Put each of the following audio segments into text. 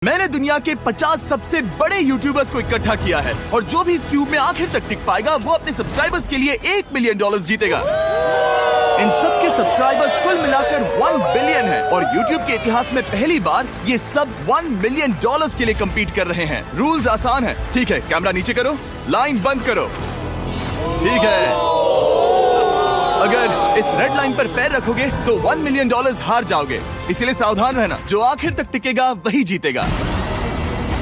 मैंने दुनिया के 50 सबसे बड़े यूट्यूबर्स को इकट्ठा किया है और जो भी इस क्यूब में आखिर तक टिक पाएगा वो अपने सब्सक्राइबर्स के लिए $1 मिलियन जीतेगा। इन सब के सब्सक्राइबर्स कुल मिलाकर 1 बिलियन है और YouTube के इतिहास में पहली बार ये सब $1 मिलियन के लिए कम्पीट कर रहे हैं। रूल्स आसान है, ठीक है? कैमरा नीचे करो, लाइन बंद करो, ठीक है? अगर इस रेड लाइन पर पैर रखोगे तो $1 मिलियन हार जाओगे, इसलिए सावधान रहना। जो आखिर तक टिकेगा वही जीतेगा।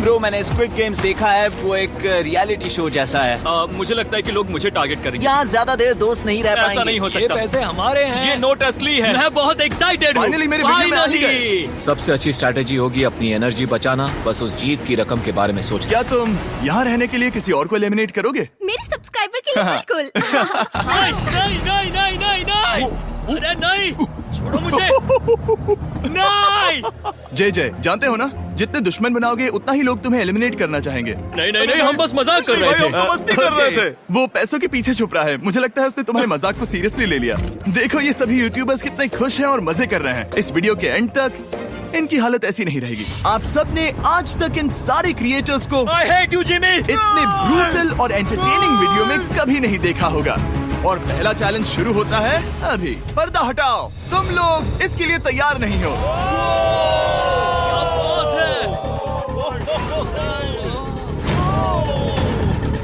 ब्रो, मैंने स्क्विड गेम्स देखा है, वो एक रियलिटी शो जैसा है। मुझे लगता है कि लोग मुझे टारगेट करेंगे। यहाँ ज्यादा देर दोस्त नहीं रह पाएंगे। ऐसा नहीं हो ये सकता। पैसे हमारे हैं। ये नोट असली है। मैं बहुत एक्साइटेड हूँ। फाइनली मेरे वीडियो में आ ही गए। सबसे अच्छी स्ट्रैटेजी होगी अपनी एनर्जी बचाना, बस उस जीत की रकम के बारे में सोचना। क्या तुम यहाँ रहने के लिए किसी और को एलिमिनेट करोगे? मेरे सब्सक्राइबर के लिए बिल्कुल। नहीं नहीं नहीं नहीं नहीं, अरे नहीं, छोड़ो मुझे। नहीं जय जानते हो ना, जितने दुश्मन बनाओगे उतना ही लोग तुम्हें एलिमिनेट करना चाहेंगे। नहीं नहीं नहीं, हम बस मजाक कर रहे थे। मस्ती कर रहे थे। वो पैसों के पीछे छुप रहा है। मुझे लगता है उसने तुम्हारे मजाक को सीरियसली ले लिया। देखो ये सभी यूट्यूबर्स कितने खुश हैं और मजे कर रहे हैं। इस वीडियो के एंड तक इनकी हालत ऐसी नहीं रहेगी। आप सब ने आज तक इन सारे क्रिएटर्स को I hate you, Jimmy! इतने ब्रूटल और एंटरटेनिंग वीडियो में कभी नहीं देखा होगा। और पहला चैलेंज शुरू होता है अभी। पर्दा हटाओ, तुम लोग इसके लिए तैयार नहीं हो।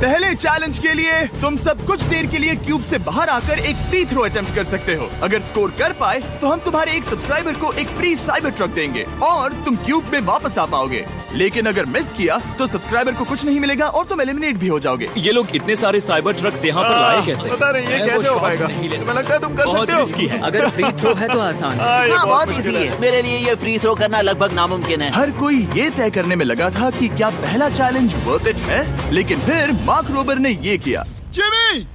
पहले चैलेंज के लिए तुम सब कुछ देर के लिए क्यूब से बाहर आकर एक फ्री थ्रो अटेम्प्ट कर सकते हो। अगर स्कोर कर पाए तो हम तुम्हारे एक सब्सक्राइबर को एक फ्री साइबर ट्रक देंगे और तुम क्यूब में वापस आ पाओगे। लेकिन अगर मिस किया तो सब्सक्राइबर को कुछ नहीं मिलेगा और तुम एलिमिनेट भी हो जाओगे। ये लोग इतने सारे साइबर ट्रक्स यहाँ पर लाए कैसे? पता नहीं ये कैसे हो पाएगा। मुझे लगता है तुम कर बहुत सकते हो। रिस्की है। अगर फ्री थ्रो है तो आसान है। हाँ, बहुत इजी है। मेरे लिए ये फ्री थ्रो करना लगभग नामुमकिन है। हर कोई ये तय करने में लगा था कि क्या पहला चैलेंज वर्थ इट है, लेकिन फिर मार्क रोबर ने ये किया। Jimmy,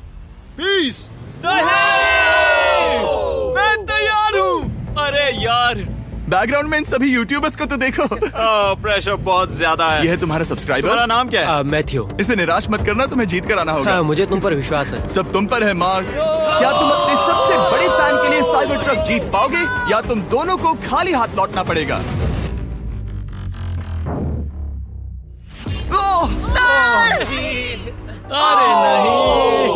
please. मैं तैयार हूँ। अरे यार, बैकग्राउंड में इन सभी यूट्यूबर्स को तो देखो। प्रेशर बहुत ज्यादा ये है तुम्हारा सब्सक्राइबर। नाम क्या है? मैथ्यू। इसे निराश मत करना, तुम्हें जीत कर आना होगा। हाँ, मुझे तुम पर विश्वास है। सब तुम पर है मार्क। क्या तुम अपने सबसे बड़े फैन के लिए साइबर ट्रक जीत पाओगे या तुम दोनों को खाली हाथ लौटना पड़ेगा? अरे नहीं,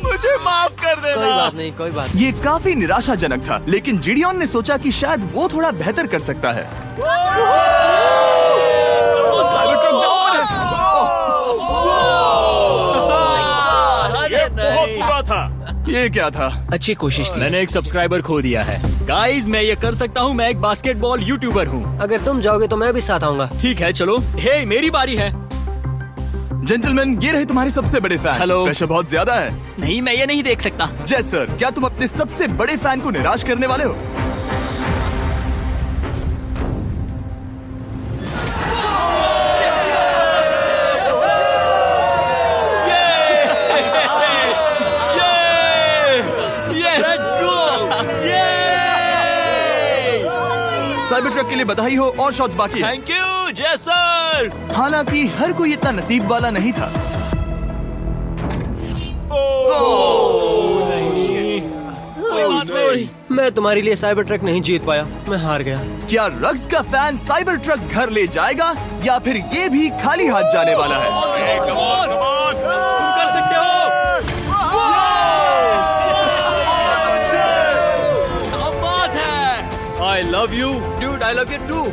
मुझे माफ कर देना। कोई बात नहीं, कोई बात नहीं। ये काफी निराशाजनक था, लेकिन जिडियन ने सोचा कि शायद वो थोड़ा बेहतर कर सकता है। साइबर ट्रक दांव पर है। अरे नहीं, बुरा था। ये क्या था? अच्छी कोशिश थी। मैंने एक सब्सक्राइबर खो दिया है। गाइस, मैं ये कर सकता हूँ। मैं एक बास्केटबॉल यूट्यूबर हूँ। अगर तुम जाओगे तो मैं भी साथ आऊंगा। ठीक है, चलो। हे, मेरी बारी है। जेंटलमैन, ये रहे तुम्हारे सबसे बड़े फैन। हेलो। प्रेशर बहुत ज्यादा है। नहीं, मैं ये नहीं देख सकता। जय सर, क्या तुम अपने सबसे बड़े फैन को निराश करने वाले हो? साइबर ट्रक के लिए बधाई हो और शॉट्स बाकी है। थैंक यू जय सर। हालांकि हर कोई इतना नसीब वाला नहीं था। मैं तुम्हारे लिए साइबर ट्रक नहीं जीत पाया, मैं हार गया। क्या रग्स का फैन साइबर ट्रक घर ले जाएगा या फिर ये भी खाली हाथ जाने वाला है? तुम कर सकते हो। क्या बात है। I love you Dude, I love you too.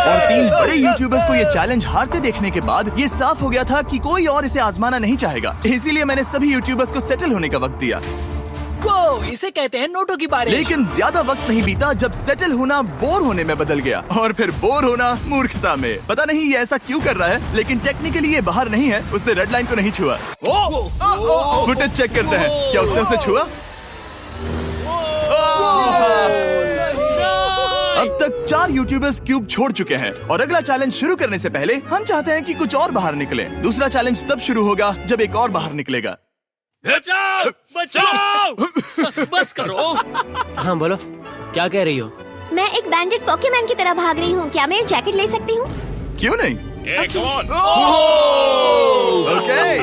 और 3 बड़े यूट्यूबर्स को ये चैलेंज हारते देखने के बाद ये साफ हो गया था कि कोई और इसे आजमाना नहीं चाहेगा। इसीलिए मैंने सभी यूट्यूबर्स को सेटल होने का वक्त दिया। इसे कहते हैं नोटों की बारिश। लेकिन ज्यादा वक्त नहीं बीता जब सेटल होना बोर होने में बदल गया और फिर बोर होना मूर्खता में। पता नहीं ये ऐसा क्यों कर रहा है, लेकिन टेक्निकली ये बाहर नहीं है। उसने रेड लाइन को नहीं छुआ। फुटेज चेक करते हैं, क्या उसने उसे छुआ? अब तक 4 यूट्यूबर्स क्यूब छोड़ चुके हैं और अगला चैलेंज शुरू करने से पहले हम चाहते हैं कि कुछ और बाहर निकले। दूसरा चैलेंज तब शुरू होगा जब एक और बाहर निकलेगा। बचाओ, बचाओ। बस करो। हाँ बोलो, क्या कह रही हो? मैं एक बैंडेड पॉकेमैन की तरह भाग रही हूँ। क्या मैं ये जैकेट ले सकती हूँ? क्यों नहीं? ओके।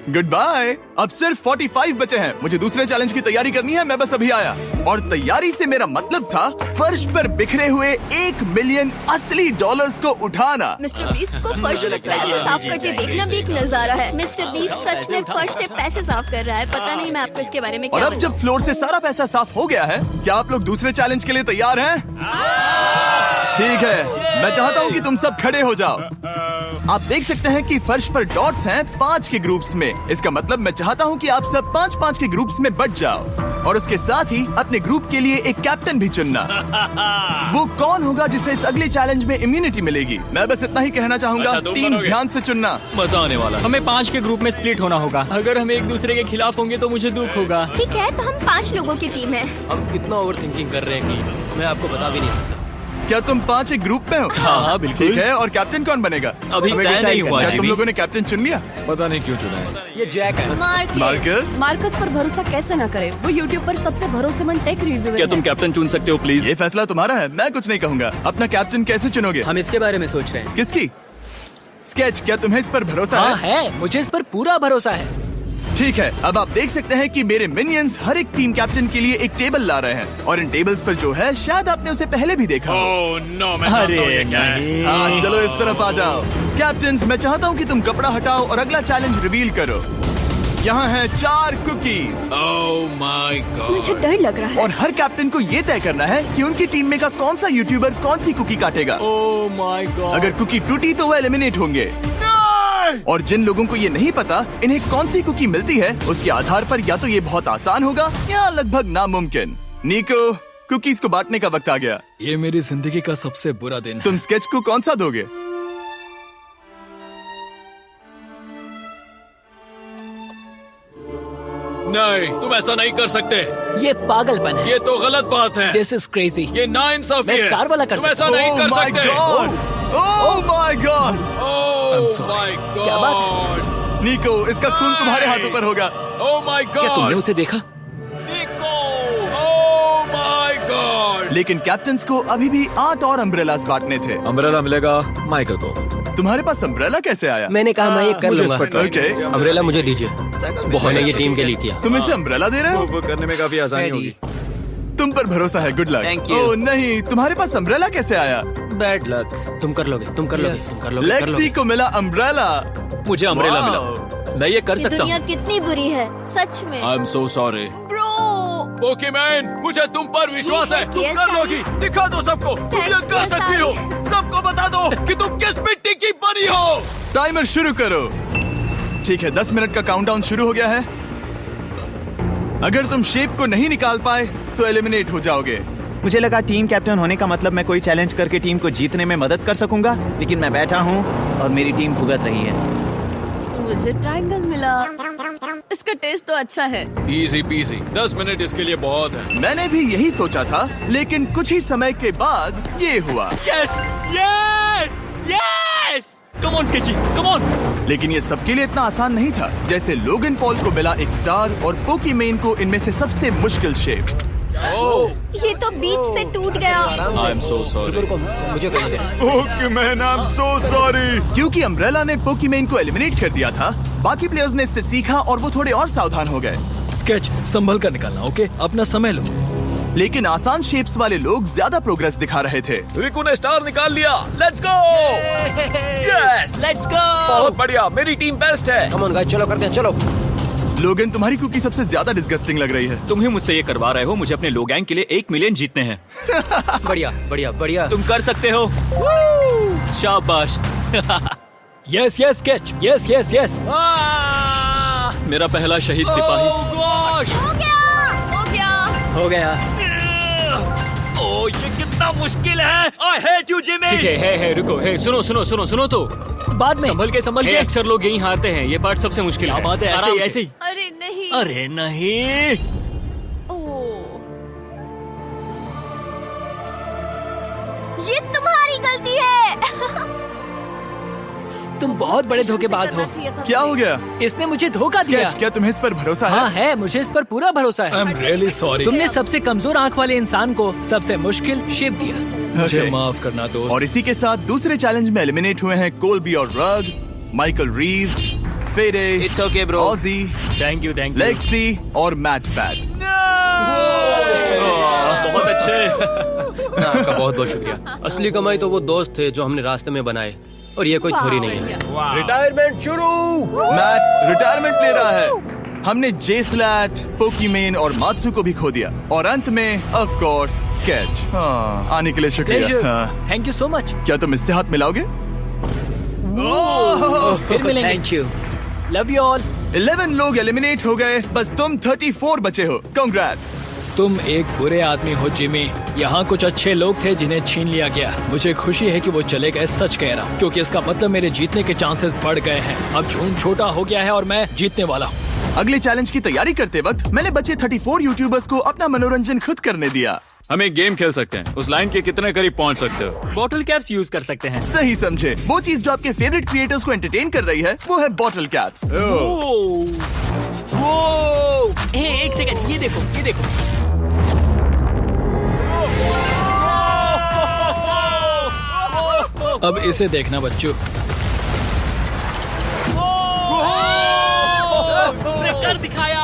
Goodbye. अब सिर्फ 45 बचे हैं। मुझे दूसरे चैलेंज की तैयारी करनी है। मैं बस अभी आया। और तैयारी से मेरा मतलब था फर्श पर बिखरे हुए 1 मिलियन असली डॉलर्स को उठाना। मिस्टर बीस्ट को फर्श से पैसे साफ करते देखना भी एक नजारा है। मिस्टर बीस्ट सच में फर्श से पैसे साफ कर रहा है। पता नहीं मैं आपको इसके बारे में और क्या अब जब फ्लोर से सारा पैसा साफ हो गया है, क्या आप लोग दूसरे चैलेंज के लिए तैयार हैं? ठीक है, मैं चाहता हूँ कि तुम सब खड़े हो जाओ। आप देख सकते हैं कि फर्श पर डॉट्स हैं 5 के ग्रुप्स में। इसका मतलब मैं चाहता हूँ कि आप सब 5-5 के ग्रुप्स में बंट जाओ और उसके साथ ही अपने ग्रुप के लिए एक कैप्टन भी चुनना। वो कौन होगा जिसे इस अगले चैलेंज में इम्यूनिटी मिलेगी? मैं बस इतना ही कहना चाहूंगा, टीम ध्यान से चुनना। मजा आने वाला है। हमें 5 के ग्रुप में स्प्लिट होना होगा। अगर हम एक दूसरे के खिलाफ होंगे तो मुझे दुख होगा। ठीक है, तो हम 5 लोगों की टीम है। हम इतना ओवर थिंकिंग कर रहे हैं कि मैं आपको बता भी नहीं सकता। क्या तुम 5 एक ग्रुप में हो? हाँ, बिल्कुल। ठीक है, और कैप्टन कौन बनेगा? अभी हमें तय decide नहीं करना हुआ, है। क्या तुम जिमी। लोगों ने कैप्टन चुन लिया? पता नहीं क्यों चुना है। ये जैक है। मार्कस? मार्कस पर भरोसा कैसे न करे? वो यूट्यूब पर सबसे भरोसेमंद टेक रिव्यूअर क्या है। तुम कैप्टन चुन सकते हो प्लीज? ये फैसला तुम्हारा है, मैं कुछ नहीं कहूंगा। अपना कैप्टन कैसे चुनोगे? हम इसके बारे में सोच रहे हैं। किसकी? स्केच, क्या तुम्हें इस पर भरोसा हाँ है? है, मुझे इस पर पूरा भरोसा है। ठीक है, अब आप देख सकते हैं कि मेरे मिनियंस हर एक टीम कैप्टन के लिए एक टेबल ला रहे हैं और इन टेबल्स पर जो है शायद आपने उसे पहले भी देखा हो। अरे नहीं। हाँ, चलो इस तरफ आ जाओ। कैप्टन्स, मैं चाहता हूँ कि तुम कपड़ा हटाओ और अगला चैलेंज रिवील करो। यहाँ हैं 4 कुकीज मुझे डर लग रहा है। और हर कैप्टन को ये तय करना है कि उनकी टीम में का कौन सा यूट्यूबर कौन सी कुकी काटेगा। Oh my God. अगर कुकी टूटी तो वह एलिमिनेट होंगे। और जिन लोगों को ये नहीं पता इन्हें कौन सी कुकी मिलती है, उसके आधार पर या तो ये बहुत आसान होगा या लगभग नामुमकिन। निको, कुकीज को बांटने का वक्त आ गया। ये मेरी जिंदगी का सबसे बुरा दिन है। तुम स्केच को कौन सा दोगे? नहीं, तुम ऐसा नहीं कर सकते। ये पागलपन है। ये तो गलत बात है। This is crazy. ये नाइंसाफी मैं है। स्टार वाला कर तुम ऐसा सकता नहीं कर Oh my सकते। God! Oh my God! Oh sorry. my क्या बात God! निको, इसका खून तुम्हारे हाथों पर होगा। Oh my क्या तुमने God! उसे देखा? Oh my God! लेकिन कैप्टन्स को अभी भी 8 और अम्ब्रेलास बांटने थे। अम्ब्रेला मिलेगा माइकल को। तुम्हारे पास अम्ब्रेला कैसे आया? मैंने कहा मैं ये कर मुझे इस लूंगा। पर trust Okay. है। अम्ब्रेला मुझे दीजिए। बहुत ये टीम के लिए किया। तुम इसे अम्ब्रेला दे रहे हो? वो करने में काफी आसानी होगी। तुम पर भरोसा है, गुड लक। Thank you. ओह नहीं, तुम्हारे पास अम्ब्रेला कैसे आया? Bad luck. तुम कर लोगे, तुम कर लोगे, तुम कर लोगे, कर लेक्सी लोगे। को मिला अम्ब्रेला। मुझे अम्ब्रेला Wow. मिला। मैं ये कर ये सकता दुनिया हूँ। कितनी बुरी है, सच में। I am so sorry. Bro, Pokemon, मुझे तुम पर विश्वास है। तुम कर लोगी। दिखा दो सबको, तुम Thanks, ये कर सकती हो। Kiyosaki. सबको बता दो कि तुम किस मिट्टी की बनी हो। टाइमर शुरू करो। ठीक है, 10 मिनट का काउंटडाउन शुरू हो गया है। अगर तुम शेप को नहीं निकाल पाए तो एलिमिनेट हो जाओगे। मुझे लगा टीम कैप्टन होने का मतलब मैं कोई चैलेंज करके टीम को जीतने में मदद कर सकूंगा, लेकिन मैं बैठा हूँ और मेरी टीम भुगत रही है। मुझे ट्रायंगल मिला। इसका टेस्ट तो अच्छा है। Easy PC. 10 मिनट इसके लिए बहुत है। मैंने भी यही सोचा था, लेकिन कुछ ही समय के बाद ये हुआ। Yes yes yes. Come on sketchy, come on. लेकिन ये सबके लिए इतना आसान नहीं था। जैसे लोगन पॉल को मिला एक स्टार और पोकीमेन को इनमें से सबसे मुश्किल शेप। ये तो बीच से टूट गया। आई एम सो सॉरी। रुको, मुझे करने दे। पोकीमेन, आई एम सो सॉरी। क्योंकि अम्ब्रेला ने पोकीमेन को एलिमिनेट कर दिया था, बाकी प्लेयर्स ने इससे सीखा और वो थोड़े और सावधान हो गए। स्केच संभल कर निकालना, ओके? अपना समय लो। लेकिन आसान शेप्स वाले लोग ज्यादा प्रोग्रेस दिखा रहे थे। रिकू ने स्टार निकाल लिया। Let's go. Yes, let's go. बहुत बढ़िया, मेरी टीम बेस्ट है। कम ऑन गाइस, चलो करते हैं, चलो। लोगन, तुम्हारी कुकी सबसे ज्यादा डिस्गस्टिंग लग रही है। तुम ही मुझसे ये करवा रहे हो। मुझे अपने लो गैंग के लिए 1 मिलियन जीतने हैं। बढ़िया, बढ़िया, बढ़िया। तुम कर सकते हो। शाबाश। Yes yes sketch, yes yes yes. मेरा पहला शहीद सिपाही। हो गया, हो गया। हो गया। ओह, ये कितना मुश्किल है। I hate you, Jimmy। ठीक है, रुको, सुनो सुनो सुनो सुनो तो। बाद में संभल के अक्सर लोग यही हारते हैं। ये पार्ट सबसे मुश्किल है। बात है, ऐसे आराम ही, से। ऐसे ही। अरे नहीं। अरे नहीं। ओह, ये तुम्हारी गलती है। तुम बहुत बड़े धोखेबाज हो। क्या हो गया? इसने मुझे धोखा दिया। स्केच, क्या तुम्हें इस पर भरोसा हाँ है? है, मुझे इस पर पूरा भरोसा आई है। Am really sorry. तुमने सबसे कमजोर आंख वाले इंसान को सबसे मुश्किल शेप दिया। मुझे Okay. माफ करना दोस्त। और इसी के साथ दूसरे चैलेंज में एलिमिनेट हुए हैं कोल्बी और रग, माइकल रीव्स, फेरे, It's okay, bro. ऑजी, थैंक यू लेक्सी और मैट पैट। बहुत अच्छे। आपका बहुत बहुत शुक्रिया। असली कमाई तो वो दोस्त थे जो हमने रास्ते में बनाए, और ये कोई थोड़ी नहीं है। रिटायरमेंट शुरू। मैट रिटायरमेंट ले रहा है। हमने जे स्लैट, पोकीमेन और मात्सु को भी खो दिया, और अंत में ऑफ कोर्स स्केच। आने के लिए शुक्रिया। हाँ। Thank you so much. क्या तुम इससे हाथ मिलाओगे? फिर मिलेंगे। Thank you. Love you all. 11 लोग एलिमिनेट हो गए, बस तुम 34 बचे हो। कांग्रेट्स। तुम एक बुरे आदमी हो जिमी। यहाँ कुछ अच्छे लोग थे जिन्हें छीन लिया गया। मुझे खुशी है कि वो चले गए, सच कह रहा हूँ, क्योंकि इसका मतलब मेरे जीतने के चांसेस बढ़ गए हैं। अब झूठ छोटा हो गया है और मैं जीतने वाला हूँ। अगले चैलेंज की तैयारी करते वक्त मैंने बचे 34 यूट्यूबर्स को अपना मनोरंजन खुद करने दिया। हम एक गेम खेल सकते हैं। उस लाइन के कितने करीब पहुंच सकते हो? बॉटल कैप्स यूज कर सकते हैं। सही समझे। वो चीज जो आपके फेवरेट क्रिएटर्स को एंटरटेन कर रही है वो है बॉटल कैप्स। एक सेकंड, ये देखो, ये देखो। अब इसे देखना बच्चों। कर दिखाया।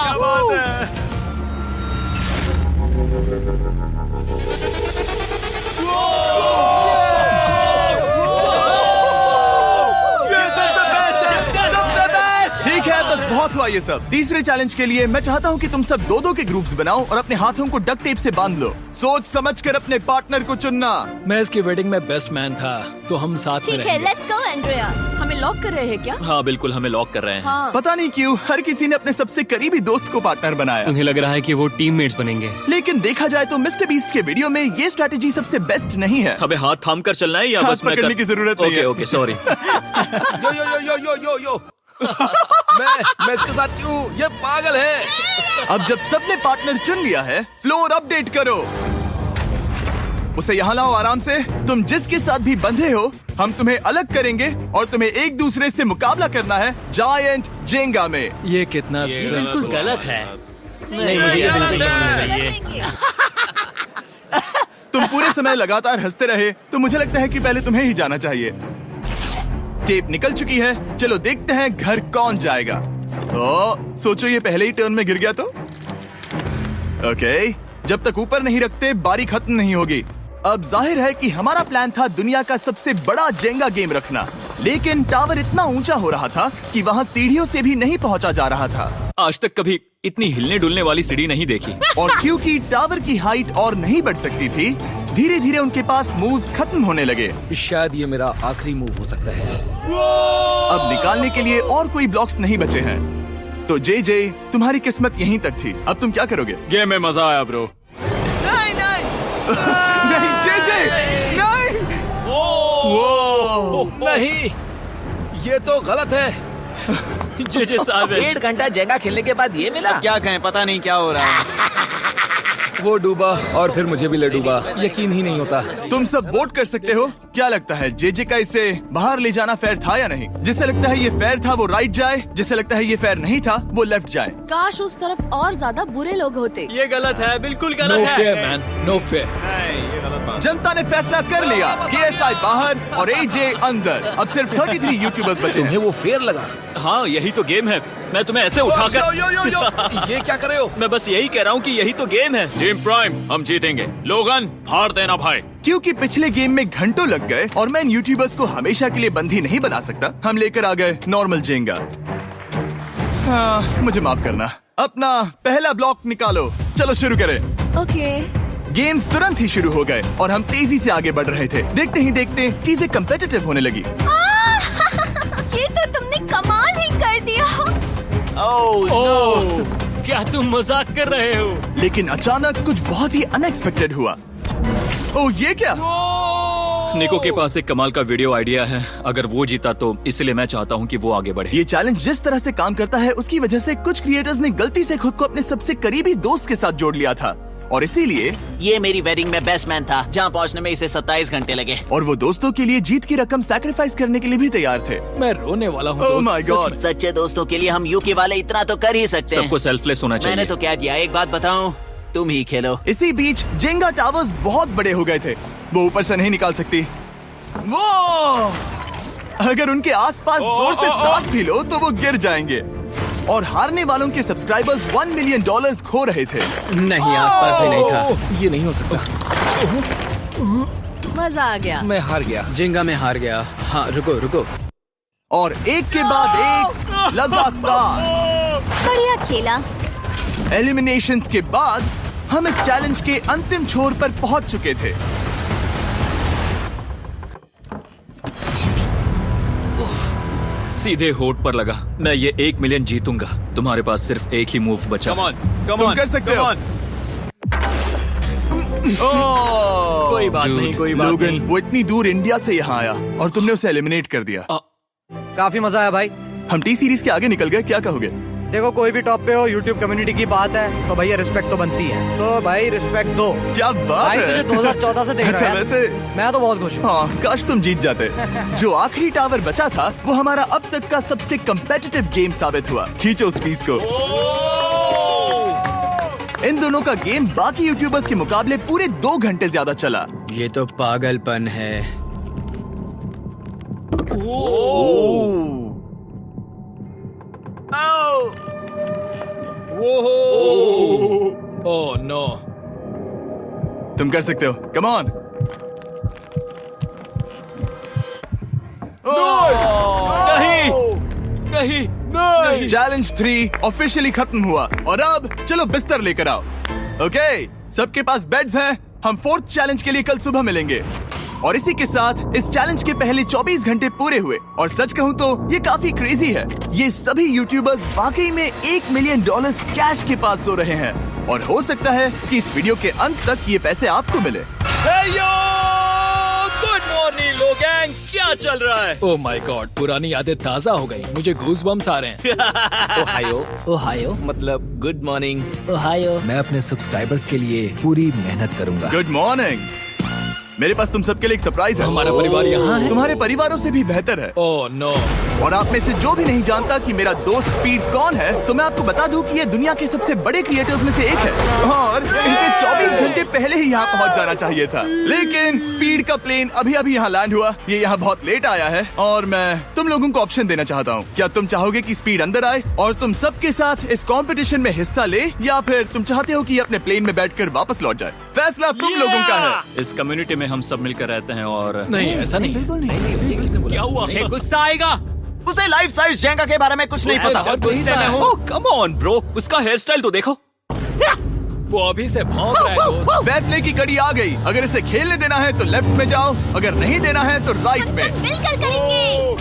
ठीक है, बस बहुत हुआ ये सब। तीसरे चैलेंज के लिए मैं चाहता हूँ कि तुम सब दो के ग्रुप्स बनाओ और अपने हाथों को डक्ट टेप से बांध लो। सोच समझकर अपने पार्टनर को चुनना। मैं इसकी वेडिंग में बेस्ट मैन था, तो हम साथ में ठीक है, रहेंगे। Let's go Andrea. हमें लॉक कर रहे हैं क्या? हाँ बिल्कुल, हमें लॉक कर रहे हैं। हाँ। पता नहीं क्यों हर किसी ने अपने सबसे करीबी दोस्त को पार्टनर बनाया। उन्हें लग रहा है कि वो टीममेट्स बनेंगे। लेकिन देखा जाए तो मिस्टर बीस्ट के वीडियो में ये स्ट्रेटेजी सबसे बेस्ट नहीं है। हमें हाथ थाम कर चलना है या हाथ बस मैं पकड़ने की जरूरत नहीं है। Okay sorry. Yo yo yo yo yo yo yo. मैं इसके साथ क्यों? ये पागल है। अब जब सबने पार्टनर चुन लिया है, फ्लोर अपडेट करो। उसे यहाँ लाओ आराम से। तुम जिसके साथ भी बंधे हो, हम तुम्हें अलग करेंगे और तुम्हें एक दूसरे से मुकाबला करना है जायंट जेंगा में। ये कितना बिल्कुल गलत है। नहीं, मुझे ये नहीं, बिल्कुल नहीं नहीं, चाहिए। तुम पूरे समय लगातार हंसते रहे, तो मुझे लगता है कि पहले तुम्हें ही जाना चाहिए। टेप निकल चुकी है, चलो देखते हैं घर कौन जाएगा। सोचो ये पहले ही टर्न में गिर गया तो। ओके, जब तक ऊपर नहीं रखते बारी खत्म नहीं होगी। अब जाहिर है कि हमारा प्लान था दुनिया का सबसे बड़ा जेंगा गेम रखना, लेकिन टावर इतना ऊंचा हो रहा था कि वहाँ सीढ़ियों से भी नहीं पहुँचा जा रहा था। आज तक कभी इतनी हिलने डुलने वाली सीढ़ी नहीं देखी। और क्योंकि टावर की हाइट और नहीं बढ़ सकती थी, धीरे धीरे उनके पास मूव्स खत्म होने लगे। शायद ये मेरा आखिरी मूव हो सकता है। अब निकालने के लिए और कोई ब्लॉक्स नहीं बचे हैं। तो जे तुम्हारी किस्मत यहीं तक थी। अब तुम क्या करोगे? गेम में मजा आया ब्रो। नहीं जे नहीं। नहीं, ये तो गलत है। जे साहब 1.5 घंटा जेंगा खेलने के बाद ये मिला। क्या कहें, पता नहीं क्या हो रहा है। वो डूबा और फिर मुझे भी ले डूबा। यकीन ही नहीं होता। तुम सब वोट कर सकते हो। क्या लगता है जे का इसे बाहर ले जाना फेयर था या नहीं? जिसे लगता है ये फेयर था वो राइट जाए, जिसे लगता है ये फेयर नहीं था वो लेफ्ट जाए। काश उस तरफ और ज्यादा बुरे लोग होते। ये गलत है, बिल्कुल नो गलत फेयर है। Man, no fair. जनता ने फैसला कर लिया। KSI बाहर और AJ अंदर। अब सिर्फ 33 यूट्यूबर्स बचे तुम्हें हैं। वो फेयर लगा? हाँ यही तो गेम है। मैं तुम्हें ऐसे उठाकर यो यो यो यो। ये क्या कर रहे हो? मैं बस यही कह रहा हूँ कि यही तो गेम है। टीम प्राइम, हम जीतेंगे। लोगन फाड़ देना भाई। क्योंकि पिछले गेम में घंटों लग गए और मैं इन यूट्यूबर्स को हमेशा के लिए बंदी नहीं बना सकता, हम लेकर आ गए नॉर्मल जेंगा। मुझे माफ करना। अपना पहला ब्लॉक निकालो। चलो शुरू करें। ओके। गेम्स तुरंत ही शुरू हो गए और हम तेजी से आगे बढ़ रहे थे। देखते ही देखते चीजें कम्पिटिटिव होने लगी। ये तो तुमने कमाल ही कर दिया। ओह, क्या तुम मजाक कर रहे हो? लेकिन अचानक कुछ बहुत ही अनएक्सपेक्टेड हुआ। ओह, ये क्या? निको के पास एक कमाल का वीडियो आइडिया है। अगर वो जीता तो इसलिए मैं चाहता हूँ कि वो आगे बढ़े। ये चैलेंज जिस तरह से काम करता है उसकी वजह से कुछ क्रिएटर्स ने गलती से खुद को अपने सबसे करीबी दोस्त के साथ जोड़ लिया था, और इसीलिए ये मेरी वेडिंग में बेस्ट मैन था, जहाँ पहुँचने में इसे 27 घंटे लगे। और वो दोस्तों के लिए जीत की रकम सैक्रिफाइस करने के लिए भी तैयार थे। मैं रोने वाला हूँ। Oh my God. सच्चे दोस्तों के लिए हम यूके वाले इतना तो कर ही सकते हैं। सबको सेल्फलेस होना चाहिए। मैंने तो क्या दिया, एक बात बताऊं, तुम ही खेलो। इसी बीच जेंगा टावर्स बहुत बड़े हो गए थे, वो ऊपर से नहीं निकाल सकती। वो अगर उनके आसपास जोर से सांस भी लो तो वो गिर जाएंगे। और हारने वालों के सब्सक्राइबर्स $1 मिलियन खो रहे थे। नहीं, आसपास भी नहीं था। ये नहीं हो सकता। मजा आ गया। मैं हार गया। जिंगा में हार गया। हाँ, रुको। और एक के बाद एक लगातार बढ़िया खेला। एलिमिनेशंस के बाद हम इस चैलेंज के अंतिम छोर पर पहुंच चुके थे। सीधे होठ पर लगा। मैं ये 1 मिलियन जीतूंगा। तुम्हारे पास सिर्फ एक ही मूव बचा। तुम कर सकते हो। कोई बात नहीं, कोई बात लोगन, नहीं। वो इतनी दूर इंडिया से यहाँ आया और तुमने उसे एलिमिनेट कर दिया। काफी मजा आया भाई। हम टी सीरीज के आगे निकल गए, क्या कहोगे? देखो, कोई भी टॉप पे हो, यूट्यूब कम्युनिटी की बात है तो भैया रिस्पेक्ट तो बनती है। तो भाई रिस्पेक्ट दो। क्या बात भाई है। तुझे 2014 से देख अच्छा, रहा है। वैसे मैं तो बहुत खुश हूँ। हाँ, काश तुम जीत जाते। जो आखिरी टावर बचा था वो हमारा अब तक का सबसे कम्पेटिटिव गेम साबित हुआ। खींचो उस पीस को। इन दोनों का गेम बाकी यूट्यूबर्स के मुकाबले पूरे 2 घंटे ज्यादा चला। ये तो पागलपन है। Oh no. तुम कर सकते हो, कम ऑन। नहीं। चैलेंज 3 ऑफिशियली खत्म हुआ और अब चलो बिस्तर लेकर आओ। ओके, सबके पास बेड्स हैं। हम 4th चैलेंज के लिए कल सुबह मिलेंगे। और इसी के साथ इस चैलेंज के पहले 24 घंटे पूरे हुए। और सच कहूँ तो ये काफी क्रेजी है। ये सभी यूट्यूबर्स वाकई में $1 मिलियन कैश के पास सो रहे हैं। और हो सकता है कि इस वीडियो के अंत तक ये पैसे आपको मिले। गुड मॉर्निंग लोगैंग, क्या चल रहा है? ओह माय गॉड, पुरानी यादें ताजा हो गई। मुझे गूज़बम्स आ रहे हैं। ओहायो मतलब गुड मॉर्निंग। मैं अपने सब्सक्राइबर्स के लिए पूरी मेहनत करूंगा। Good morning. मेरे पास तुम सबके लिए एक सरप्राइज है। हमारा परिवार यहाँ है। तुम्हारे परिवारों से भी बेहतर है। Oh no. और आप में से जो भी नहीं जानता कि मेरा दोस्त स्पीड कौन है, तो मैं आपको बता दूं कि ये दुनिया के सबसे बड़े क्रिएटर्स में से एक है। और इसे 24 घंटे पहले ही यहाँ पहुँच जाना चाहिए था। लेकिन स्पीड का प्लेन अभी अभी यहाँ लैंड हुआ। ये यहाँ बहुत लेट आया है और मैं तुम लोगों को ऑप्शन देना चाहता हूँ। क्या तुम चाहोगे कि स्पीड अंदर आए और तुम सबके साथ इस कंपटीशन में हिस्सा ले, या फिर तुम चाहते हो कि ये अपने प्लेन में बैठकर वापस लौट जाए? फैसला तुम लोगों का है। इस कम्युनिटी में हम सब मिलकर रहते हैं और नहीं, ऐसा नहीं। क्या हुआ? गुस्सा आएगा। उसे लाइफ साइज जेंगा के बारे में कुछ नहीं पता। गुस्से में हूँ। कम ऑन ब्रो, उसका हेयर स्टाइल तो देखो। वो अभी से भौंक रहा है दोस्त। फैसले की कड़ी आ गई। अगर इसे खेलने देना है तो लेफ्ट में जाओ, अगर नहीं देना है तो राइट में। मिलकर करेंगे।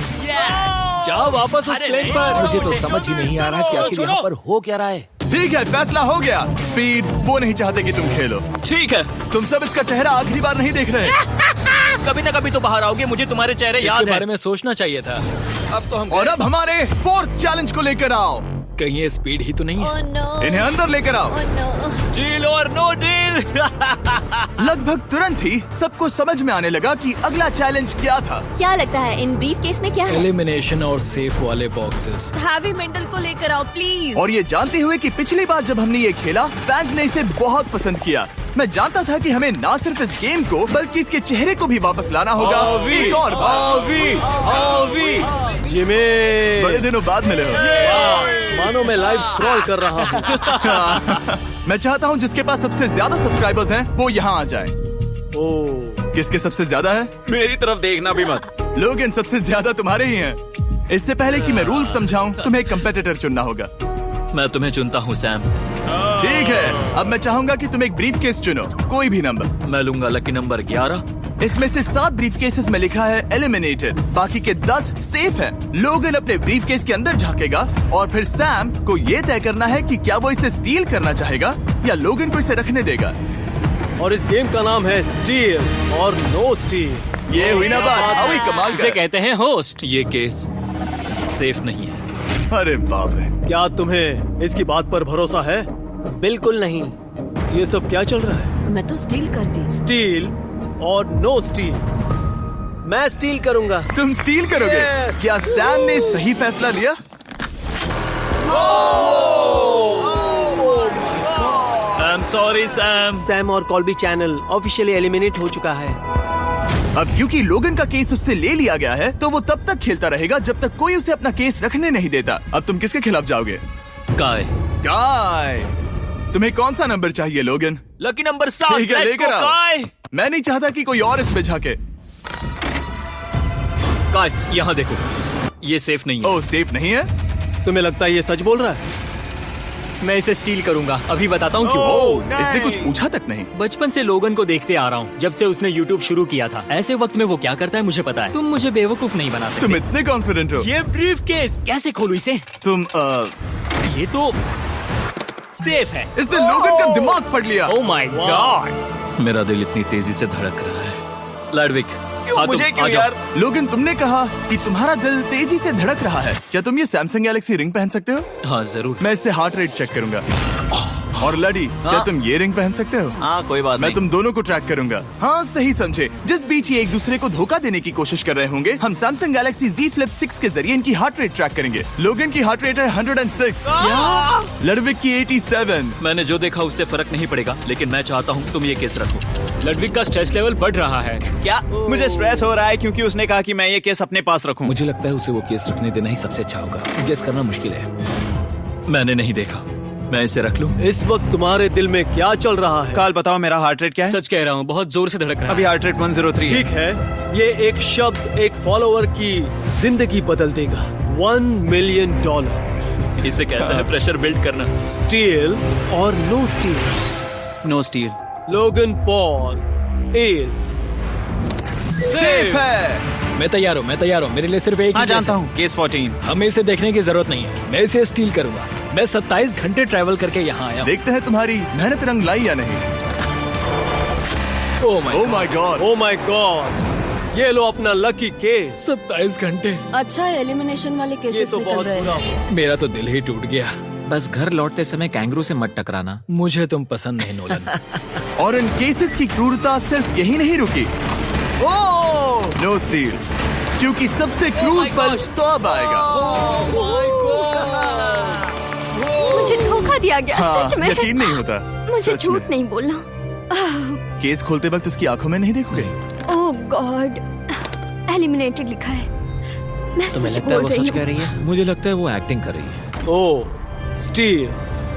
जाओ वापस उस प्लेन पर। मुझे तो समझ ही नहीं आ रहा कि आखिर यहाँ पर हो क्या रहा है। ठीक है, फैसला हो गया। स्पीड वो नहीं चाहते कि तुम खेलो। ठीक है, तुम सब इसका चेहरा आखिरी बार नहीं देख रहे। कभी ना कभी तो बाहर आओगे, मुझे तुम्हारे चेहरे याद इसके है। बारे में सोचना चाहिए था। अब तो हम और अब हमारे 4th चैलेंज को लेकर आओ। कहीं ये स्पीड ही तो नहीं है। Oh no. इन्हें अंदर लेकर आओ। Oh no. डील और नो डील। लगभग तुरंत ही सबको समझ में आने लगा कि अगला चैलेंज क्या था। क्या लगता है इन ब्रीफ केस में क्या है? एलिमिनेशन और सेफ वाले बॉक्सेस। हैवी मेंटल को लेकर आओ प्लीज। और ये जानते हुए कि पिछली बार जब हमने ये खेला फैंस ने इसे बहुत पसंद किया। मैं जानता था कि हमें ना सिर्फ इस गेम को बल्कि इसके चेहरे को भी वापस लाना होगा। एक और बार। जिमी, बड़े दिनों बाद मिले हो। मानो मैं लाइव स्क्रॉल कर रहा हूँ। मैं चाहता हूँ जिसके पास सबसे ज्यादा सब्सक्राइबर्स हैं वो यहाँ आ जाए। किसके सबसे ज्यादा है? मेरी तरफ देखना भी मत। लोग इन सबसे ज्यादा तुम्हारे ही हैं। इससे पहले कि मैं रूल समझाऊं, तुम्हें एक कंपेटिटर चुनना होगा। मैं तुम्हें चुनता हूँ सैम। ठीक है, अब मैं चाहूंगा कि तुम एक ब्रीफ केस चुनो, कोई भी नंबर। मैं लूंगा लकी नंबर 11। इसमें से 7 ब्रीफ केसेस में लिखा है एलिमिनेटेड, बाकी के 10 सेफ हैं। लोगन अपने ब्रीफ केस के अंदर झांकेगा और फिर सैम को ये तय करना है कि क्या वो इसे स्टील करना चाहेगा या लोगन को इसे रखने देगा। और इस गेम का नाम है स्टील और नो स्टील। ये हुई ना बात, हावी कमाल इसे का। कहते हैं होस्ट। ये केस सेफ नहीं है। अरे बाप रे। क्या तुम्हें इसकी बात पर भरोसा है? बिल्कुल नहीं। ये सब क्या चल रहा है? मैं तो स्टील कर दी। स्टील और नो स्टील। मैं स्टील करूंगा। तुम स्टील करोगे? Yes. क्या सैम ने सही फैसला लिया? I am sorry Sam. Sam और कॉल्बी चैनल ऑफिशियली एलिमिनेट हो चुका है। अब क्योंकि लोगन का केस उससे ले लिया गया है तो वो तब तक खेलता रहेगा जब तक कोई उसे अपना केस रखने नहीं देता। अब तुम किसके खिलाफ जाओगे? काय। काय। तुम्हें कौन सा नंबर चाहिए लोगन? Lucky number 7। ठीक है, लेकर आओ। काय। मैं नहीं चाहता कि कोई और इसमें झाके। काय, यहाँ देखो, ये सेफ नहीं है। ओह, सेफ नहीं है? तुम्हें लगता है ये सच बोल रहा है? मैं इसे स्टील करूंगा, अभी बताता हूँ क्यों। ओह, इसने कुछ पूछा तक नहीं। बचपन से लोगन को देखते आ रहा हूँ, जब से उसने YouTube शुरू किया था। ऐसे वक्त में वो क्या करता है मुझे पता है। तुम मुझे बेवकूफ नहीं बना सकते। तुम इतने कॉन्फिडेंट हो? ये ब्रीफ केस कैसे खोलूं इसे? तुम ये तो सेफ है। इसने लोगन का दिमाग पढ़ लिया। Oh my God. मेरा दिल इतनी तेजी से धड़क रहा है। लैडविक, क्यों मुझे क्यों यार? लोगन, तुमने कहा कि तुम्हारा दिल तेजी से धड़क रहा है। क्या तुम ये सैमसंग गैलेक्सी रिंग पहन सकते हो? हाँ जरूर। मैं इससे हार्ट रेट चेक करूंगा। और लड़ी, क्या तुम ये रिंग पहन सकते हो? हाँ, कोई बात मैं नहीं। तुम दोनों को ट्रैक करूंगा। हाँ, सही समझे। जिस बीच ये एक दूसरे को धोखा देने की कोशिश कर रहे होंगे, हम सैमसंग गैलेक्सी Z Flip 6 के जरिए इनकी हार्ट रेट ट्रैक करेंगे। लोगन की हार्ट रेट है 106, लड़विक की 87। मैंने जो देखा उससे फर्क नहीं पड़ेगा, लेकिन मैं चाहता हूँ तुम ये केस रखो। लड़विक का स्ट्रेस लेवल बढ़ रहा है। क्या मुझे स्ट्रेस हो रहा है क्योंकि उसने कहा कि मैं ये केस अपने पास रखूं? मुझे लगता है उसे वो केस रखने देना ही सबसे अच्छा होगा। गेस करना मुश्किल है। मैंने नहीं देखा, मैं इसे रख लूं? इस वक्त तुम्हारे दिल में क्या चल रहा है? काल, बताओ मेरा हार्ट रेट क्या है? सच कह रहा हूँ, बहुत जोर से धड़क रहा अभी है। हार्ट रेट 103 ठीक है, ये एक शब्द एक फॉलोअर की जिंदगी बदल देगा। $1 मिलियन। इसे कहते हैं प्रेशर बिल्ड करना। स्टील और no steal. No steal. Logan Paul is safe है। मैं तैयार हूँ। मेरे लिए सिर्फ एक हाँ, ही केस जानता है। हूँ, केस 14। हमें इसे देखने की जरूरत नहीं है, मैं इसे स्टील करूंगा। मैं 27 घंटे ट्रैवल करके यहाँ आया हूँ। देखते हैं तुम्हारी मेहनत रंग लाई या नहीं। Oh my God. Oh my God, ये लो अपना लकी केस। 27 घंटे। अच्छा एलिमिनेशन वाले ये केसेस तो निकल बहुत रहे बुरा हैं। हुआ। मेरा तो दिल ही टूट गया। बस घर लौटते समय कैंगरू से मत टकराना। मुझे तुम पसंद नहीं नोलन। और इन केसेस की क्रूरता सिर्फ यही नहीं रुकी। ओह, नो स्टील, क्योंकि सबसे क्रूर पल तो अब आएगा। मुझे धोखा दिया गया, हाँ, सच में। यकीन नहीं होता। मुझे सच झूठ में। नहीं बोलना। केस खोलते वक्त उसकी आंखों में नहीं देखोगे? ओह गॉड, एलिमिनेटेड लिखा है। मैं तुम्हें सच लगता है बोल वो रही सच हूँ। कह रही है? मुझे लगता है वो एक्टिंग कर रही है। ओह, स्टील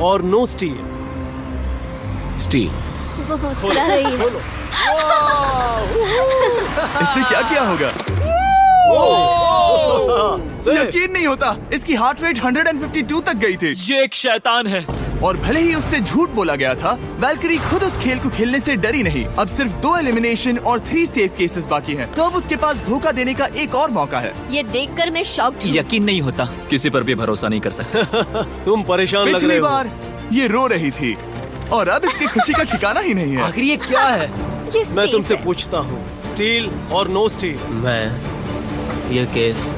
और नो स्टील। स्टील। वो मुस्कुरा रही है। इसने क्या किया होगा? यकीन नहीं होता, इसकी हार्ट रेट 152 तक गई थी। ये एक शैतान है। और भले ही उससे झूठ बोला गया था, वैल्करी खुद उस खेल को खेलने से डरी नहीं। अब सिर्फ 2 एलिमिनेशन और 3 सेफ केसेस बाकी हैं। तो अब उसके पास धोखा देने का एक और मौका है। ये देखकर मैं शॉक्ड हूँ। यकीन नहीं होता, किसी पर भी भरोसा नहीं कर सकते। तुम परेशान लग रहे पिछली हो। बार ये रो रही थी और अब इसकी खुशी का ठिकाना ही नहीं है। आखिर ये क्या है? ये मैं safe तुमसे है। पूछता हूँ, स्टील और नो स्टील। मैं ये केस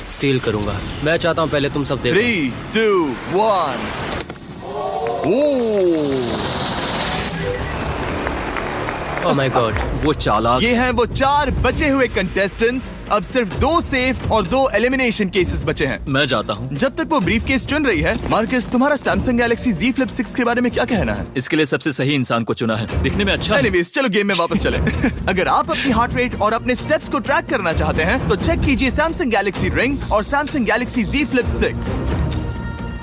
स्टील करूंगा। मैं चाहता हूँ पहले तुम सब देखो। 3, 2, 1। ओह माय गॉड, वो चालाक। ये हैं वो 4 बचे हुए कंटेस्टेंट्स। अब सिर्फ 2 सेफ और 2 एलिमिनेशन केसेस बचे हैं। मैं जाता हूँ। जब तक वो ब्रीफ केस चुन रही है, मार्कस, तुम्हारा सैमसंग गैलेक्सी Z Flip 6 के बारे में क्या कहना है? इसके लिए सबसे सही इंसान को चुना है, दिखने में अच्छा है। एनीवेज, चलो गेम में वापस चले। अगर आप अपनी हार्ट रेट और अपने स्टेप्स को ट्रैक करना चाहते हैं तो चेक कीजिए सैमसंग गैलेक्सी रिंग और सैमसंग गैलेक्सी Z Flip 6।